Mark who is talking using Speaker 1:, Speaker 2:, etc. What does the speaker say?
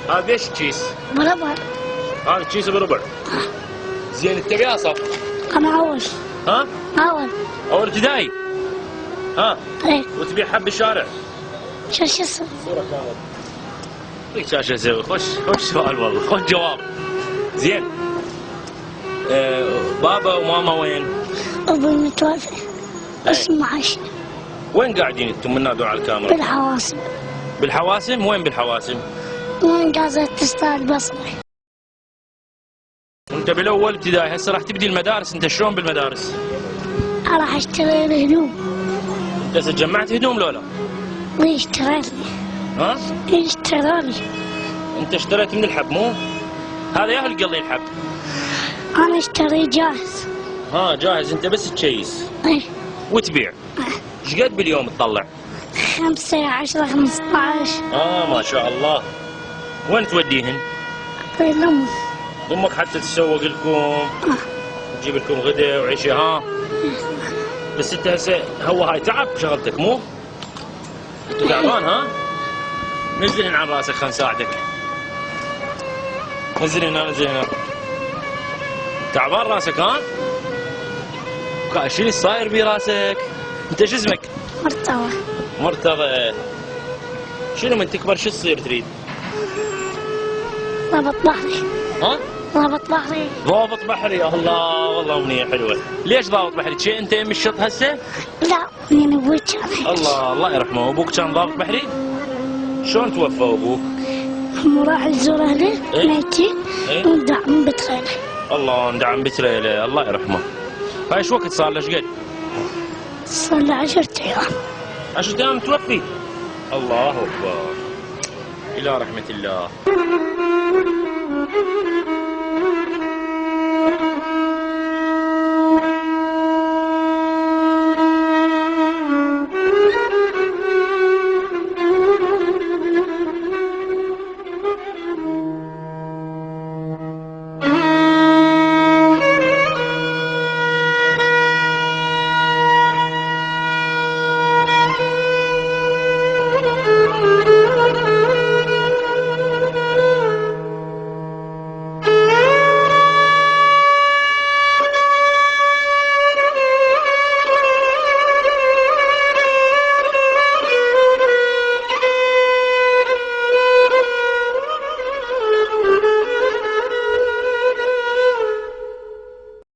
Speaker 1: هذا ايش كيس؟
Speaker 2: بربع.
Speaker 1: هذا كيس بربع. زين انت بياصف؟
Speaker 2: انا اول.
Speaker 1: ها؟ اول ابتدائي. ها؟
Speaker 2: ايه.
Speaker 1: وتبيع حب الشارع؟
Speaker 2: شو اسوي؟
Speaker 1: صورة كامل. ايش شو اسوي؟ خش سؤال والله، خش جواب. زين. بابا وماما وين؟
Speaker 2: ابوي متوفى. اسمه عايش.
Speaker 1: وين قاعدين انتم من نادوا على الكاميرا؟
Speaker 2: بالحواسم.
Speaker 1: بالحواسم؟ وين بالحواسم؟
Speaker 2: وين قاعدة استاد بصري.
Speaker 1: انت بالاول ابتدائي، هسه راح تبدي المدارس، انت شلون بالمدارس؟
Speaker 2: راح اشتري لي هدوم.
Speaker 1: انت هسه جمعت هدوم لولا؟
Speaker 2: ليه اشتريت لي؟
Speaker 1: ها؟
Speaker 2: ليه اشترى لي؟
Speaker 1: انت اشتريت من الحب مو؟ هذا ياهو القلي الحب.
Speaker 2: انا اشتري جاهز.
Speaker 1: ها جاهز، انت بس تشيس.
Speaker 2: ايه.
Speaker 1: وتبيع. ايش قد باليوم تطلع؟
Speaker 2: 5 10 15.
Speaker 1: ما شاء الله. وين توديهن؟
Speaker 2: لأمي.
Speaker 1: امك حتى تسوق لكم؟ تجيب لكم غدا وعشاء ها؟ بس انت هسه هو هاي تعب شغلتك مو؟ انت تعبان ها؟ نزلهن عن راسك خلنا نساعدك. نزل هنا. تعبان راسك ها؟ شنو صاير براسك؟ انت شو اسمك؟ مرتضى. شنو من تكبر شو تصير تريد؟
Speaker 2: ضابط بحري.
Speaker 1: ها؟
Speaker 2: ضابط بحري.
Speaker 1: ضابط بحري. الله والله امنية حلوة. ليش ضابط بحري؟ شيء انت يم الشط هسه؟
Speaker 2: لا من ابوي كان.
Speaker 1: الله يرحمه. ابوك كان ضابط بحري؟ شلون توفى ابوك؟
Speaker 2: راح يزور اهله ميتين وندعم بتريله.
Speaker 1: الله ندعم بتريله، الله يرحمه. هاي ايش وقت صار له ايش قد؟
Speaker 2: صار له 10 ايام.
Speaker 1: 10 ايام متوفي؟ الله اكبر. الى رحمة الله.